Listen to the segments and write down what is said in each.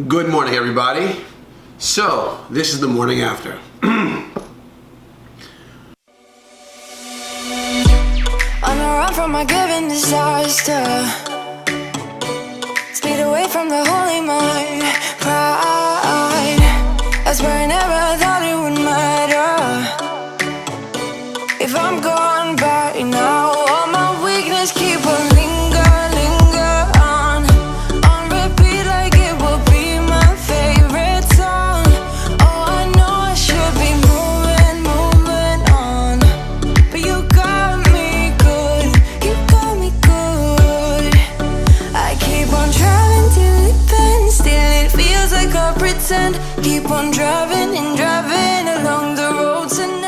Good morning, everybody. So, this is the morning after. On the run from my given disaster, speed away from the holy mind, pride. That's where I never thought it would matter. If I'm gone by now, all my weakness keep on linger on repeat like it will be my favorite song. Oh, I know I should be moving on, but you got me good, I keep on driving till it bends, still it feels like I pretend. Keep on driving and driving along the road tonight.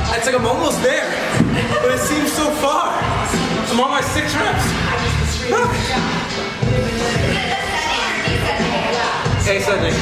It's like I'm almost there, but it seems so far. I'm on my 6 reps. Hey, Sunday.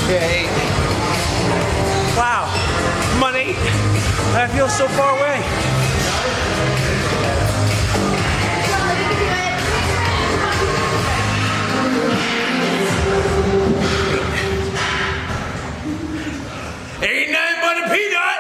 Okay. Wow, I'm on 8. I feel so far away. Ain't nothing but a peanut.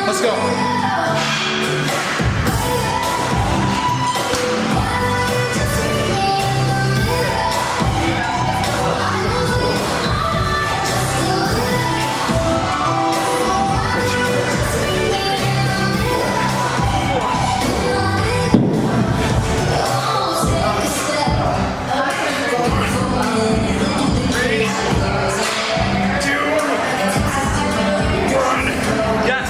Let's go. Yes.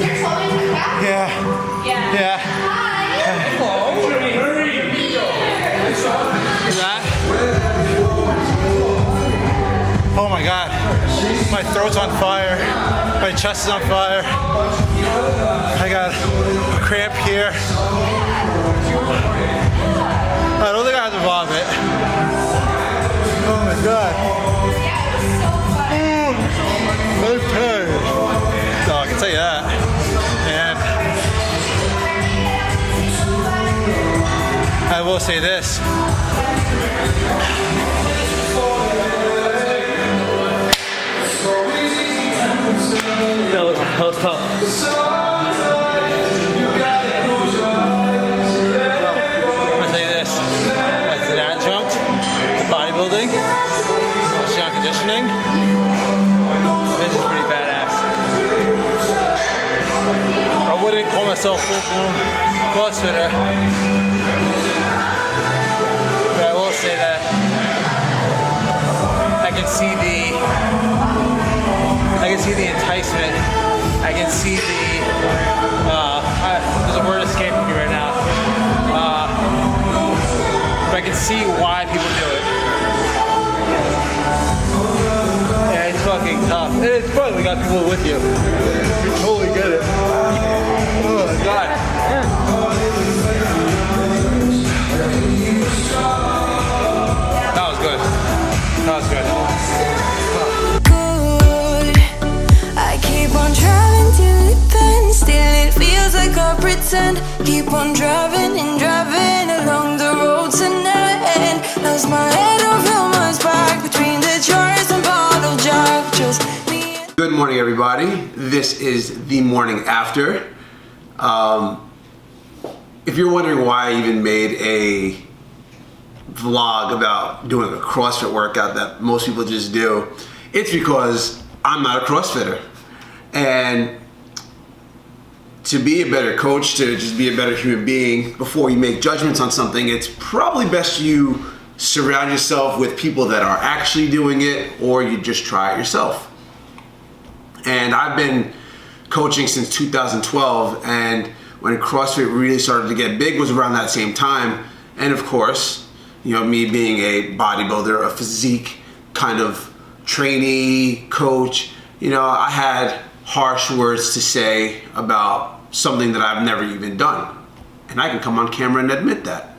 Yeah. Yeah. That? Oh my God. My throat's on fire. My chest is on fire. I got a cramp here. I don't think I have to vomit. Oh my God. I'm tired. No, I can tell you that. And I will say this. That was tough. I'll tell you this. As an adjunct to bodybuilding, strength conditioning, this is pretty badass. I wouldn't call myself full-blown CrossFitter, but I will say that I can see the enticement. I can see there's a word escaping me right now. But I can see why people do it. Yeah, it's fucking tough. And it's fun, we got people with you. You totally get it. Oh my God. That was good. That was good. Keep on driving till it bends. Still it feels like I pretend. Keep on driving and driving along the road to never end. Lost my head over my back between the jars and bottle jack. Just me. Good morning, everybody. This is the morning after. If you're wondering why I even made a vlog about doing a CrossFit workout that most people just do, it's because I'm not a CrossFitter. And to be a better coach, to just be a better human being, before you make judgments on something, it's probably best you surround yourself with people that are actually doing it, or you just try it yourself. And I've been coaching since 2012, and when CrossFit really started to get big was around that same time. And of course, you know, me being a bodybuilder, a physique kind of trainee, coach, you know, I had harsh words to say about something that I've never even done. And I can come on camera and admit that.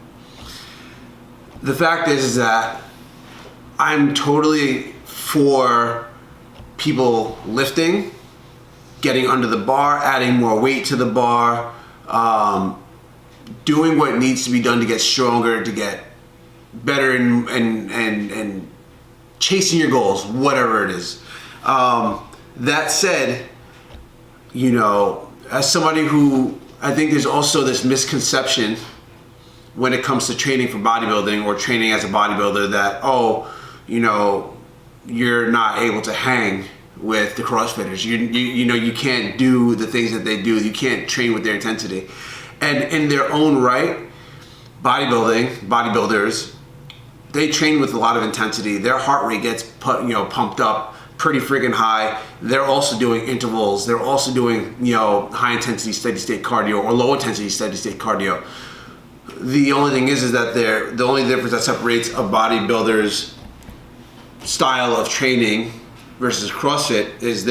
The fact is that I'm totally for people lifting, getting under the bar, adding more weight to the bar, doing what needs to be done to get stronger, to get better and chasing your goals, whatever it is. That said, you know, as somebody who, I think there's also this misconception when it comes to training for bodybuilding or training as a bodybuilder that, oh, you know, you're not able to hang with the CrossFitters. You know, you can't do the things that they do. You can't train with their intensity. And in their own right, bodybuilders, they train with a lot of intensity. Their heart rate gets pumped up pretty freaking high. They're also doing intervals. They're also doing, you know, high intensity steady state cardio or low intensity steady state cardio. The only thing is that the only difference that separates a bodybuilder's style of training versus CrossFit is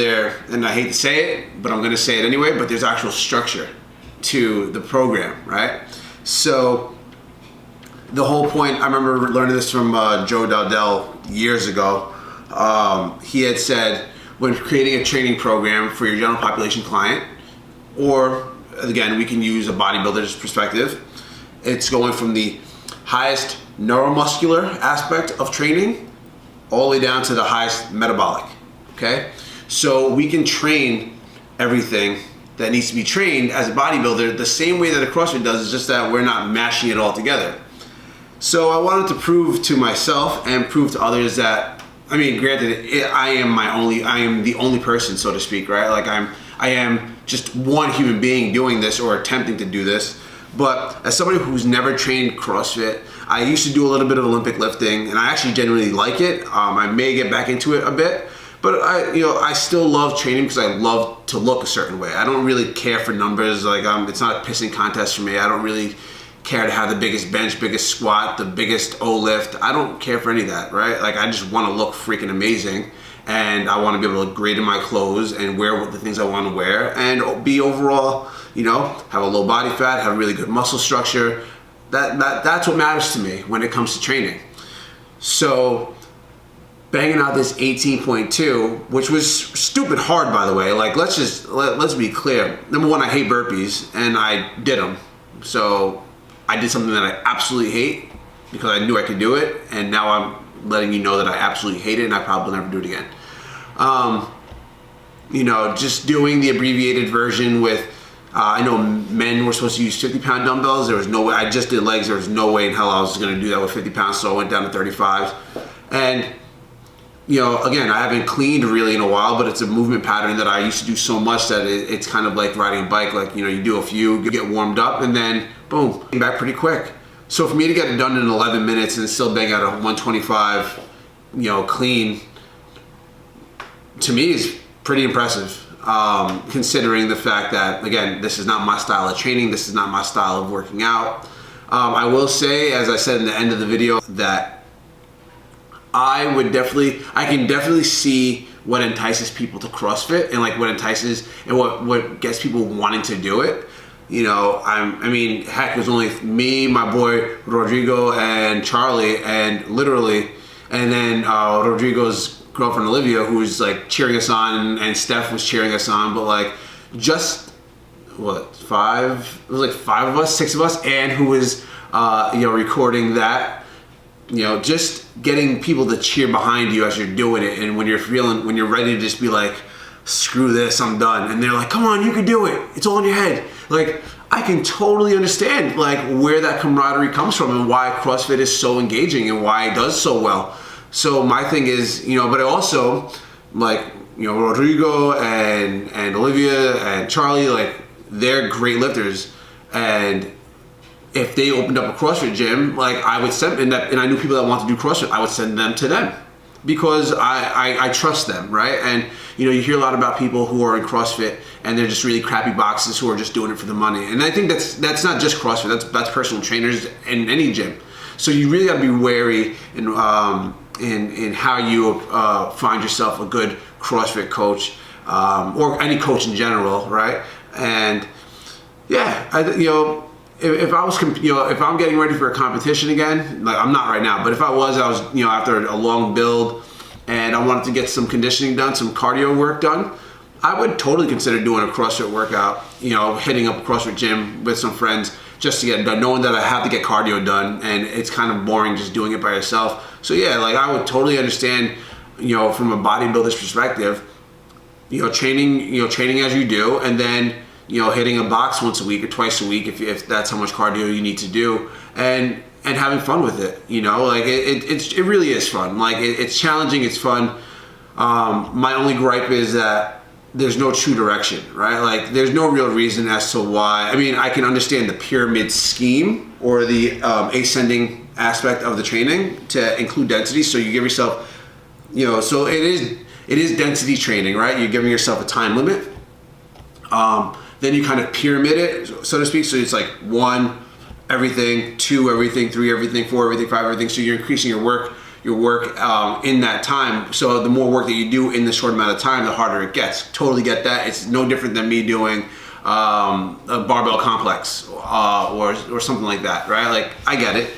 and I hate to say it, but I'm gonna say it anyway, but there's actual structure to the program, right? So the whole point, I remember learning this from Joe Dowdell years ago. He had said, when creating a training program for your general population client, or again, we can use a bodybuilder's perspective, it's going from the highest neuromuscular aspect of training all the way down to the highest metabolic, okay? So we can train everything that needs to be trained as a bodybuilder the same way that a CrossFit does, is just that we're not mashing it all together. So I wanted to prove to myself and prove to others that, I mean, granted, I am the only person, so to speak, right? Like I am just one human being doing this or attempting to do this. But as somebody who's never trained CrossFit, I used to do a little bit of Olympic lifting, and I actually genuinely like it. I may get back into it a bit, But I still love training because I love to look a certain way. I don't really care for numbers. Like, it's not a pissing contest for me. I don't really care to have the biggest bench, biggest squat, the biggest O lift. I don't care for any of that, right? Like, I just want to look freaking amazing, and I want to be able to look great in my clothes and wear the things I want to wear, and be overall, have a low body fat, have really good muscle structure. That's what matters to me when it comes to training. So banging out this 18.2, which was stupid hard, by the way. Like, let's be clear. Number one, I hate burpees, and I did them. So I did something that I absolutely hate because I knew I could do it, and now I'm letting you know that I absolutely hate it, and I probably will never do it again. Just doing the abbreviated version with, I know men were supposed to use 50-pound dumbbells. There was no way. I just did legs. There was no way in hell I was going to do that with 50 pounds, so I went down to 35s. And again, I haven't cleaned really in a while, but it's a movement pattern that I used to do so much that it's kind of like riding a bike. Like, you do a few, you get warmed up, and then boom, back pretty quick. So for me to get it done in 11 minutes and still bang out a 125, clean, to me is pretty impressive. Considering the fact that, again, this is not my style of training, this is not my style of working out. I will say, as I said in the end of the video, that I can definitely see what entices people to CrossFit, and like what entices and what gets people wanting to do it. Heck, it was only me, my boy Rodrigo, and Charlie, and then Rodrigo's girlfriend Olivia, who was like cheering us on, and Steph was cheering us on. But like, just five? It was like 5 of us, 6 of us, and who was recording that. Just getting people to cheer behind you as you're doing it, and when you're ready to just be like, screw this, I'm done, and they're like, come on, you can do it, it's all in your head. Like, I can totally understand like where that camaraderie comes from, and why CrossFit is so engaging, and why it does so well. So my thing is, but I also like, Rodrigo and Olivia and Charlie, like, they're great lifters, and if they opened up a CrossFit gym, like, I would send, and I knew people that want to do CrossFit, I would send them to them because I trust them, right? And you hear a lot about people who are in CrossFit and they're just really crappy boxes who are just doing it for the money. And I think that's not just CrossFit, that's personal trainers in any gym. So you really got to be wary in how you find yourself a good CrossFit coach, or any coach in general, right? And yeah, if I was, if I'm getting ready for a competition again, like, I'm not right now, but if I was, after a long build and I wanted to get some conditioning done, some cardio work done, I would totally consider doing a CrossFit workout, hitting up a CrossFit gym with some friends just to get it done, knowing that I have to get cardio done, and it's kind of boring just doing it by yourself. So yeah, like, I would totally understand, from a bodybuilder's perspective, training as you do, and then hitting a box once a week or twice a week if that's how much cardio you need to do, and having fun with it. Like, it really is fun. Like, it's challenging, it's fun. My only gripe is that there's no true direction, right? Like, there's no real reason as to why. I mean, I can understand the pyramid scheme or the ascending aspect of the training to include density, so you give yourself, so it is density training, right? You're giving yourself a time limit. Then you kind of pyramid it, so to speak. So it's like 1, everything, 2, everything, 3, everything, 4, everything, 5, everything. So you're increasing your work in that time. So the more work that you do in the short amount of time, the harder it gets. Totally get that. It's no different than me doing a barbell complex or something like that, right? Like, I get it.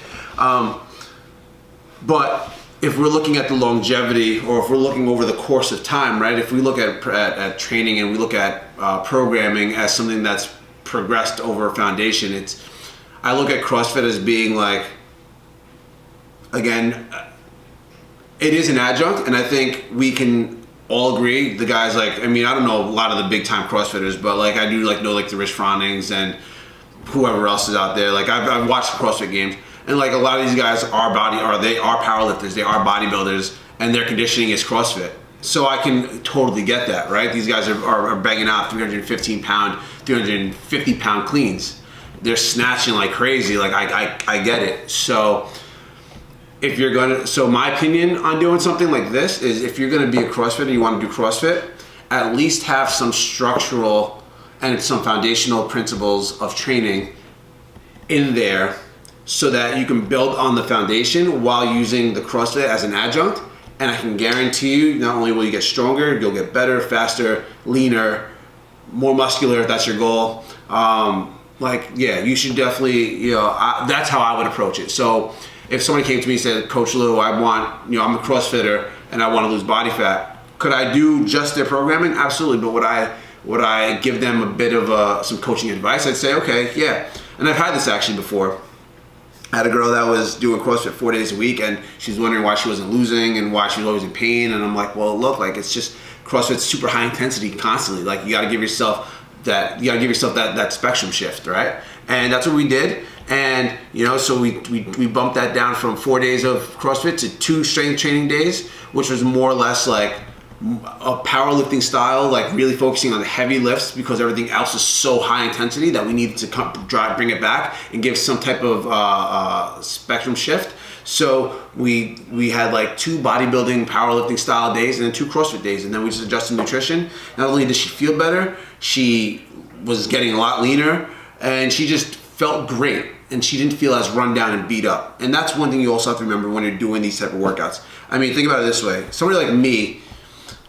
But if we're looking at the longevity, or if we're looking over the course of time, right? If we look at training, and we look at programming as something that's progressed over a foundation, I look at CrossFit as being like, again, it is an adjunct, and I think we can all agree, the guys, like, I don't know a lot of the big time CrossFitters, but like, I do know like the Rich Frohnings and whoever else is out there. Like, I've watched the CrossFit games. And like, a lot of these guys are they are powerlifters, they are bodybuilders, and their conditioning is CrossFit. So I can totally get that, right? These guys are banging out 315 pound, 350 pound cleans. They're snatching like crazy. Like, I get it. So if you're gonna, so my opinion on doing something like this is, if you're gonna be a CrossFitter, you want to do CrossFit, at least have some structural and some foundational principles of training in there, so that you can build on the foundation while using the CrossFit as an adjunct. And I can guarantee you, not only will you get stronger, you'll get better, faster, leaner, more muscular if that's your goal. You should definitely, that's how I would approach it. So if somebody came to me and said, Coach Lou, I'm a CrossFitter and I want to lose body fat, could I do just their programming? Absolutely. But would I give them a bit of some coaching advice? I'd say, okay, yeah. And I've had this actually before. I had a girl that was doing CrossFit 4 days a week, and she's wondering why she wasn't losing and why she was always in pain. And I'm like, well, look, like, it's just CrossFit's super high intensity constantly. Like, you got to give yourself that spectrum shift, right? And that's what we did. And so we bumped that down from 4 days of CrossFit to 2 strength training days, which was more or less like a powerlifting style, like really focusing on the heavy lifts, because everything else is so high intensity that we needed to bring it back and give some type of spectrum shift. So we had like 2 bodybuilding powerlifting style days and then 2 CrossFit days, and then we just adjusted nutrition. Not only did she feel better, she was getting a lot leaner, and she just felt great, and she didn't feel as run down and beat up. And that's one thing you also have to remember when you're doing these type of workouts. I mean, think about it this way. Somebody like me,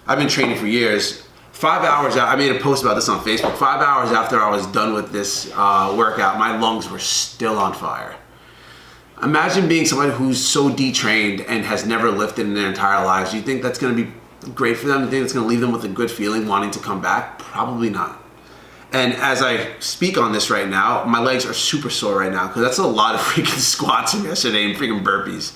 I've been training for years. 5 hours out, I made a post about this on Facebook. 5 hours after I was done with this workout, my lungs were still on fire. Imagine being somebody who's so detrained and has never lifted in their entire lives. Do you think that's going to be great for them? Do you think it's going to leave them with a good feeling wanting to come back? Probably not. And as I speak on this right now, my legs are super sore right now, because that's a lot of freaking squats from yesterday and freaking burpees.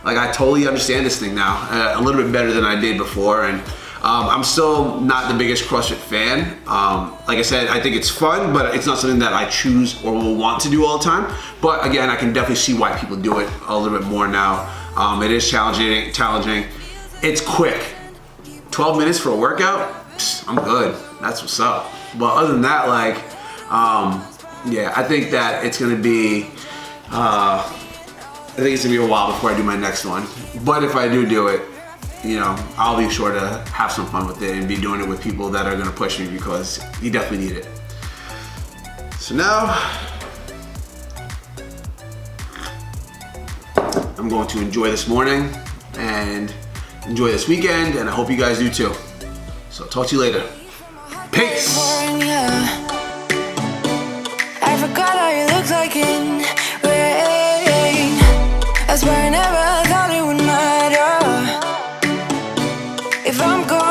Like, I totally understand this thing now, a little bit better than I did before. And I'm still not the biggest CrossFit fan. Like I said, I think it's fun, but it's not something that I choose or will want to do all the time. But again, I can definitely see why people do it a little bit more now. It is challenging. It's quick. 12 minutes for a workout, I'm good. That's what's up. But other than that, I think that it's gonna be, a while before I do my next one. But if I do it, I'll be sure to have some fun with it and be doing it with people that are gonna push me, because you definitely need it. So now, I'm going to enjoy this morning and enjoy this weekend, and I hope you guys do too. So talk to you later. Peace! I forgot how you looked like in rain. I swear I never thought it would matter if I'm gone.